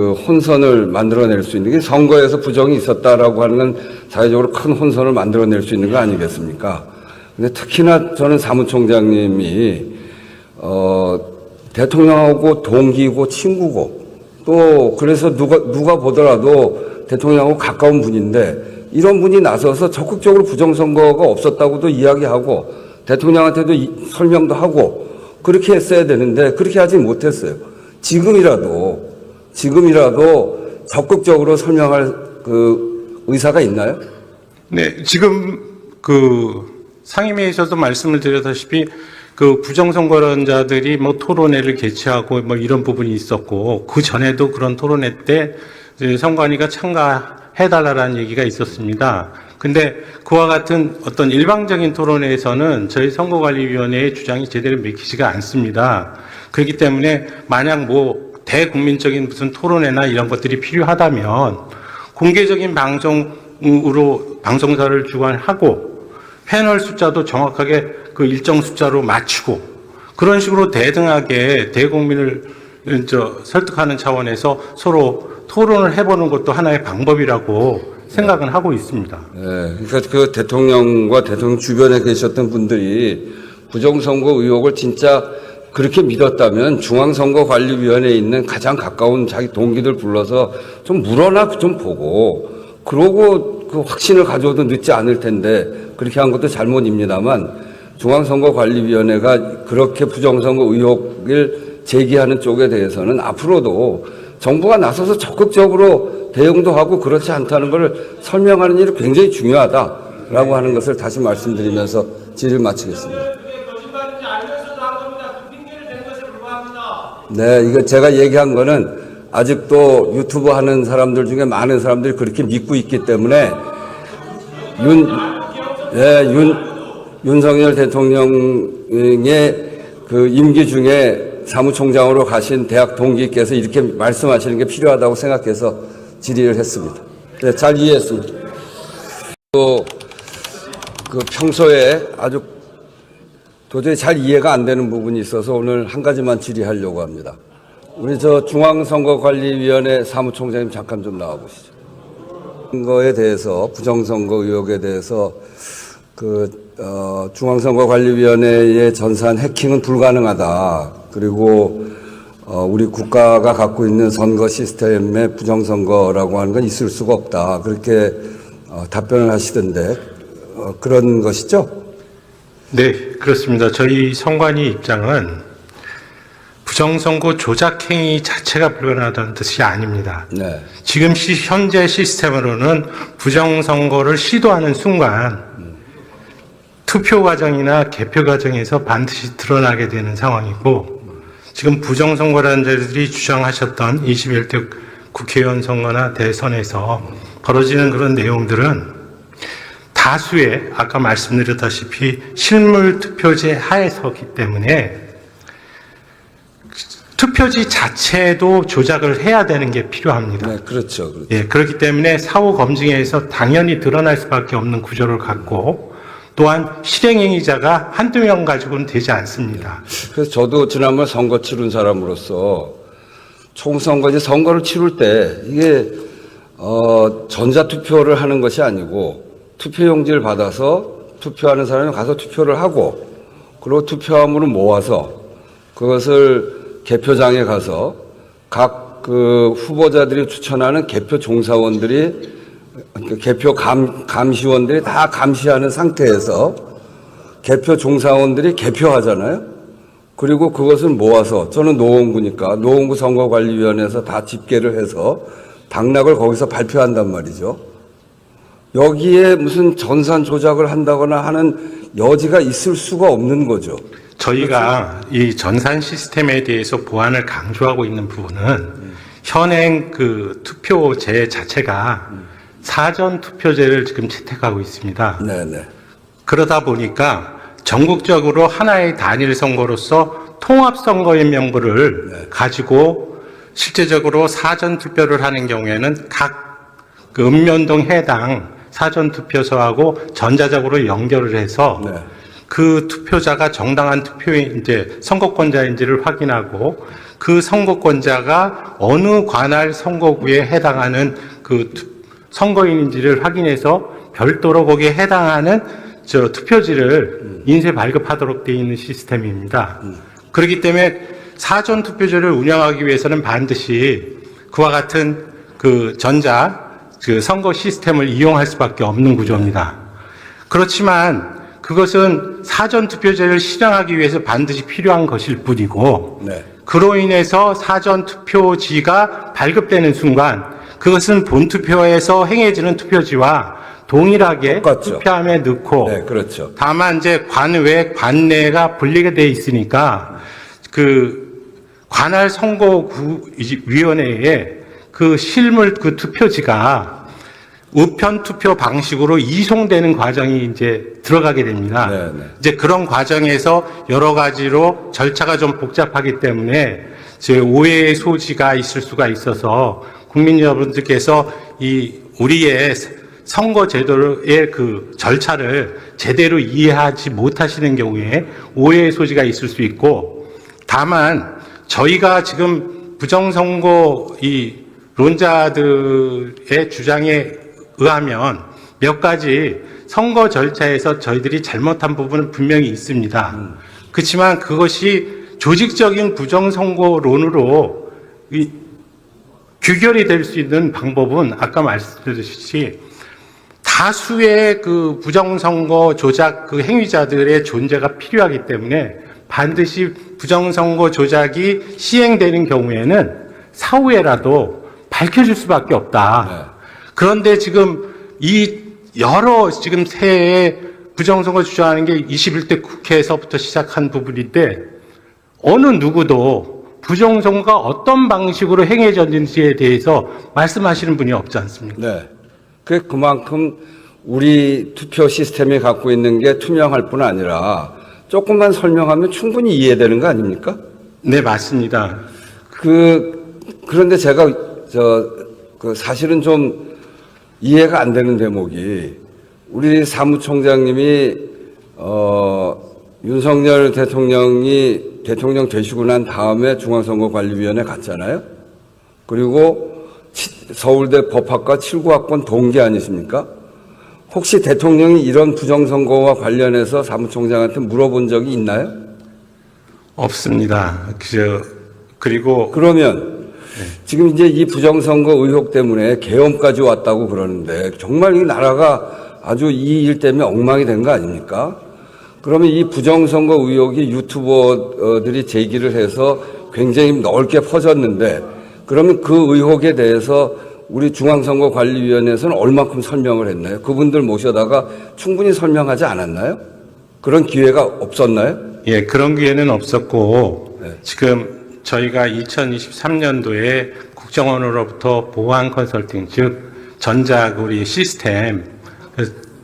그 혼선을 만들어낼 수 있는 게 선거에서 부정이 있었다라고 하는 건 사회적으로 큰 혼선을 만들어낼 수 있는 거 아니겠습니까? 근데 특히나 저는 사무총장님이 대통령하고 동기고 친구고 또 그래서 누가 보더라도 대통령하고 가까운 분인데 이런 분이 나서서 적극적으로 부정선거가 없었다고도 이야기하고 대통령한테도 설명도 하고 그렇게 했어야 되는데 그렇게 하지 못했어요. 지금이라도 적극적으로 설명할 그 의사가 있나요? 네, 지금 상임위에서도 말씀을 드렸다시피 부정선거론자들이 토론회를 개최하고 이런 부분이 있었고 그 전에도 그런 토론회 때 선관위가 참가해달라는 얘기가 있었습니다. 근데 그와 같은 어떤 일방적인 토론회에서는 저희 선거관리위원회의 주장이 제대로 먹히지가 않습니다. 그렇기 때문에 만약 대국민적인 무슨 토론회나 이런 것들이 필요하다면 공개적인 방송사를 주관하고 패널 숫자도 정확하게 그 일정 숫자로 맞추고 그런 식으로 대등하게 대국민을 설득하는 차원에서 서로 토론을 해보는 것도 하나의 방법이라고 생각은 하고 있습니다. 네, 그러니까 그 대통령과 대통령 주변에 계셨던 분들이 부정선거 의혹을 진짜 그렇게 믿었다면 중앙선거관리위원회에 있는 가장 가까운 자기 동기들 불러서 좀 물어나 좀 보고 그러고 그 확신을 가져도 늦지 않을 텐데 그렇게 한 것도 잘못입니다만 중앙선거관리위원회가 그렇게 부정선거 의혹을 제기하는 쪽에 대해서는 앞으로도 정부가 나서서 적극적으로 대응도 하고 그렇지 않다는 걸 설명하는 일이 굉장히 중요하다라고 하는 것을 다시 말씀드리면서 질의를 마치겠습니다. 네, 이거 제가 얘기한 거는 아직도 유튜브 하는 사람들 중에 많은 사람들이 그렇게 믿고 있기 때문에 윤석열 대통령의 그 임기 중에 사무총장으로 가신 대학 동기께서 이렇게 말씀하시는 게 필요하다고 생각해서 질의를 했습니다. 네, 잘 이해했습니다. 또 그 평소에 아주 도저히 잘 이해가 안 되는 부분이 있어서 오늘 한 가지만 질의하려고 합니다. 우리 중앙선거관리위원회 사무총장님 잠깐 좀 나와보시죠. 선거에 대해서 부정선거 의혹에 대해서 중앙선거관리위원회의 전산 해킹은 불가능하다. 그리고 우리 국가가 갖고 있는 선거 시스템의 부정선거라고 하는 건 있을 수가 없다. 그렇게 답변을 하시던데 그런 것이죠? 네, 그렇습니다. 저희 선관위 입장은 부정선거 조작행위 자체가 불가능하다는 뜻이 아닙니다. 네. 지금 현재 시스템으로는 부정선거를 시도하는 순간 투표 과정이나 개표 과정에서 반드시 드러나게 되는 상황이고 지금 부정선거라는 자들이 주장하셨던 21대 국회의원 선거나 대선에서 벌어지는 그런 내용들은 다수의 아까 말씀드렸다시피 실물 투표제 하에서기 때문에 투표지 자체도 조작을 해야 되는 게 필요합니다. 네, 그렇죠. 예, 그렇기 때문에 사후 검증에서 당연히 드러날 수밖에 없는 구조를 갖고 또한 실행행위자가 한두 명 가지고는 되지 않습니다. 그래서 저도 지난번 선거 치른 사람으로서 총선거지 선거를 치를 때 이게 전자투표를 하는 것이 아니고 투표용지를 받아서 투표하는 사람이 가서 투표를 하고 그리고 투표함으로 모아서 그것을 개표장에 가서 각 그 후보자들이 추천하는 개표 종사원들이 개표 감시원들이 다 감시하는 상태에서 개표 종사원들이 개표하잖아요. 그리고 그것을 모아서 저는 노원구니까 노원구 선거관리위원회에서 다 집계를 해서 당락을 거기서 발표한단 말이죠. 여기에 무슨 전산 조작을 한다거나 하는 여지가 있을 수가 없는 거죠. 저희가 이 전산 시스템에 대해서 보완을 강조하고 있는 부분은 현행 그 투표제 자체가 사전 투표제를 지금 채택하고 있습니다. 네네. 그러다 보니까 전국적으로 하나의 단일 선거로서 통합 선거인 명부를 가지고 실제적으로 사전 투표를 하는 경우에는 각 그 읍면동 해당 사전 투표소하고 전자적으로 연결을 해서 그 투표자가 정당한 투표인 선거권자인지를 확인하고 그 선거권자가 어느 관할 선거구에 해당하는 그 선거인인지를 확인해서 별도로 거기에 해당하는 투표지를 인쇄 발급하도록 되어 있는 시스템입니다. 그렇기 때문에 사전 투표제를 운영하기 위해서는 반드시 그와 같은 그 선거 시스템을 이용할 수밖에 없는 구조입니다. 그렇지만 그것은 사전 투표제를 실행하기 위해서 반드시 필요한 것일 뿐이고, 네. 그로 인해서 사전 투표지가 발급되는 순간 그것은 본투표에서 행해지는 투표지와 동일하게 똑같죠. 투표함에 넣고, 네, 그렇죠. 다만 이제 관외, 관내가 분리가 돼 있으니까 그 관할 선거구위원회에 그 실물 그 투표지가 우편 투표 방식으로 이송되는 과정이 이제 들어가게 됩니다. 네, 네. 이제 그런 과정에서 여러 가지로 절차가 좀 복잡하기 때문에 제 오해의 소지가 있을 수가 있어서 국민 여러분들께서 이 우리의 선거 제도의 그 절차를 제대로 이해하지 못하시는 경우에 오해의 소지가 있을 수 있고, 다만 저희가 지금 부정선거 이 론자들의 주장에 의하면 몇 가지 선거 절차에서 저희들이 잘못한 부분은 분명히 있습니다. 그렇지만 그것이 조직적인 부정선거론으로 규결이 될 수 있는 방법은 아까 말씀드렸듯이 다수의 그 부정선거 조작 그 행위자들의 존재가 필요하기 때문에 반드시 부정선거 조작이 시행되는 경우에는 사후에라도 밝혀질 수밖에 없다. 네. 그런데 지금 이 여러 지금 새해 부정선거 주장하는 게 21대 국회에서부터 시작한 부분인데 어느 누구도 부정선거가 어떤 방식으로 행해졌는지에 대해서 말씀하시는 분이 없지 않습니까? 네. 그만큼 우리 투표 시스템이 갖고 있는 게 투명할 뿐 아니라 조금만 설명하면 충분히 이해되는 거 아닙니까? 네, 맞습니다. 그런데 제가 사실은 좀 이해가 안 되는 대목이 우리 사무총장님이 윤석열 대통령이 대통령 되시고 난 다음에 중앙선거관리위원회 갔잖아요. 그리고 서울대 법학과 7구학번 동기 아니십니까? 혹시 대통령이 이런 부정선거와 관련해서 사무총장한테 물어본 적이 있나요? 없습니다. 그리고 그러면 지금 이제 이 부정선거 의혹 때문에 계엄까지 왔다고 그러는데 정말 이 나라가 아주 이 일 때문에 엉망이 된 거 아닙니까? 그러면 이 부정선거 의혹이 유튜버들이 제기를 해서 굉장히 넓게 퍼졌는데 그러면 그 의혹에 대해서 우리 중앙선거관리위원회에서는 얼마큼 설명을 했나요? 그분들 모셔다가 충분히 설명하지 않았나요? 그런 기회가 없었나요? 예, 그런 기회는 없었고 네. 지금 저희가 2023년도에 국정원으로부터 보안 컨설팅, 즉 전자고리 시스템,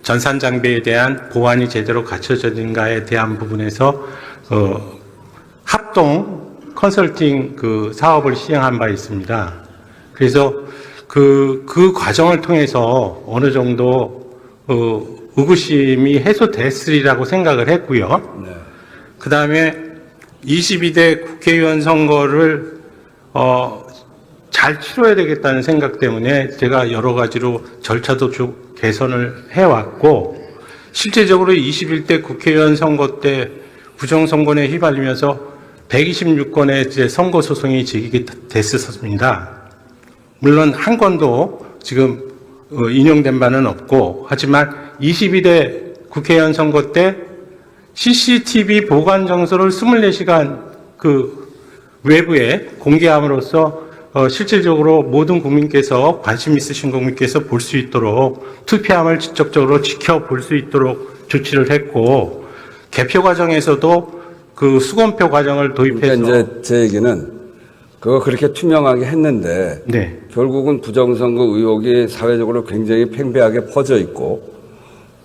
전산 장비에 대한 보안이 제대로 갖춰졌는가에 대한 부분에서 합동 컨설팅 그 사업을 시행한 바 있습니다. 그래서 그 과정을 통해서 어느 정도 의구심이 해소됐으리라고 생각을 했고요. 네. 그 다음에 22대 국회의원 선거를 잘 치러야 되겠다는 생각 때문에 제가 여러 가지로 절차도 좀 개선을 해왔고, 실제적으로 21대 국회의원 선거 때 부정선거에 휘말리면서 126건의 이제 선거소송이 제기됐었습니다. 물론 한 건도 지금 인용된 바는 없고, 하지만 22대 국회의원 선거 때 CCTV 보관 장소를 24시간 그 외부에 공개함으로써 실질적으로 모든 국민께서 관심 있으신 국민께서 볼 수 있도록 투표함을 직접적으로 지켜볼 수 있도록 조치를 했고, 개표 과정에서도 그 수검표 과정을 도입해서 그러니까 이제 제 얘기는 그거 그렇게 투명하게 했는데 네. 결국은 부정선거 의혹이 사회적으로 굉장히 팽배하게 퍼져 있고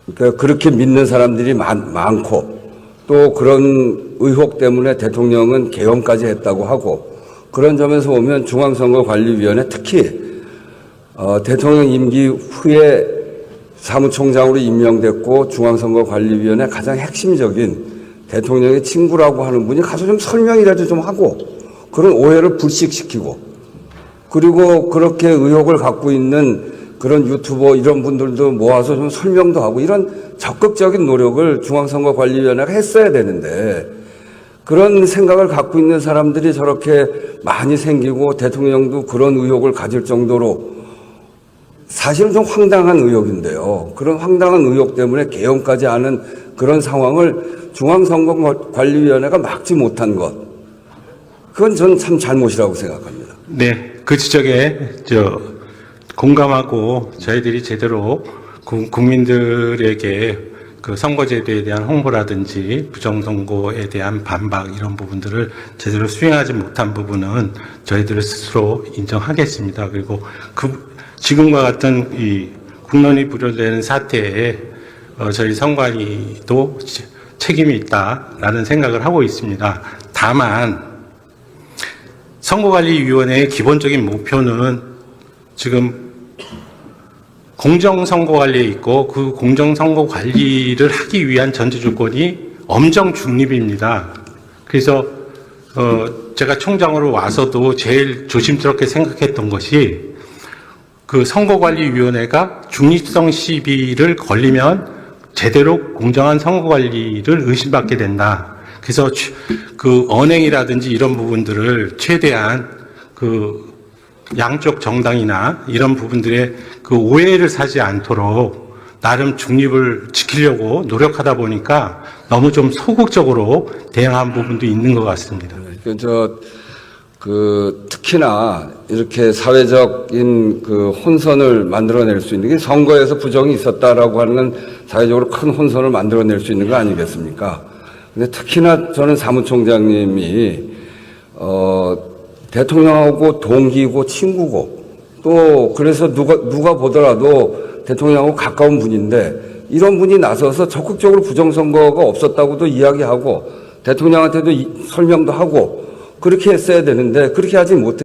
그러니까 그렇게 믿는 사람들이 많고 또 그런 의혹 때문에 대통령은 계엄까지 했다고 하고 그런 점에서 보면 중앙선거관리위원회 특히 대통령 임기 후에 사무총장으로 임명됐고 중앙선거관리위원회 가장 핵심적인 대통령의 친구라고 하는 분이 가서 좀 설명이라도 좀 하고 그런 오해를 불식시키고 그리고 그렇게 의혹을 갖고 있는 그런 유튜버 이런 분들도 모아서 좀 설명도 하고 이런 적극적인 노력을 중앙선거관리위원회가 했어야 되는데 그런 생각을 갖고 있는 사람들이 저렇게 많이 생기고 대통령도 그런 의혹을 가질 정도로 사실은 좀 황당한 의혹인데요. 그런 황당한 의혹 때문에 개헌까지 하는 그런 상황을 중앙선거관리위원회가 막지 못한 것. 그건 전 참 잘못이라고 생각합니다. 네, 그 지적에 공감하고 저희들이 제대로 국민들에게 그 선거제도에 대한 홍보라든지 부정선거에 대한 반박 이런 부분들을 제대로 수행하지 못한 부분은 저희들 스스로 인정하겠습니다. 그리고 지금과 같은 이 국론이 부려되는 사태에 저희 선관위도 책임이 있다라는 생각을 하고 있습니다. 다만 선거관리위원회의 기본적인 목표는 지금 공정선거관리에 있고 그 공정선거관리를 하기 위한 전제조건이 엄정 중립입니다. 그래서 제가 총장으로 와서도 제일 조심스럽게 생각했던 것이 그 선거관리위원회가 중립성 시비를 걸리면 제대로 공정한 선거관리를 의심받게 된다. 그래서 그 언행이라든지 이런 부분들을 최대한 그 양쪽 정당이나 이런 부분들의 그 오해를 사지 않도록 나름 중립을 지키려고 노력하다 보니까 너무 좀 소극적으로 대응한 부분도 있는 것 같습니다. 특히나 이렇게 사회적인 그 혼선을 만들어낼 수 있는 게 선거에서 부정이 있었다라고 하는 사회적으로 큰 혼선을 만들어낼 수 있는 거 아니겠습니까? 근데 특히나 저는 사무총장님이, 대통령하고 동기고 친구고 또 그래서 누가 보더라도 대통령하고 가까운 분인데 이런 분이 나서서 적극적으로 부정선거가 없었다고도 이야기하고 대통령한테도 설명도 하고 그렇게 했어야 되는데 그렇게 하지 못해.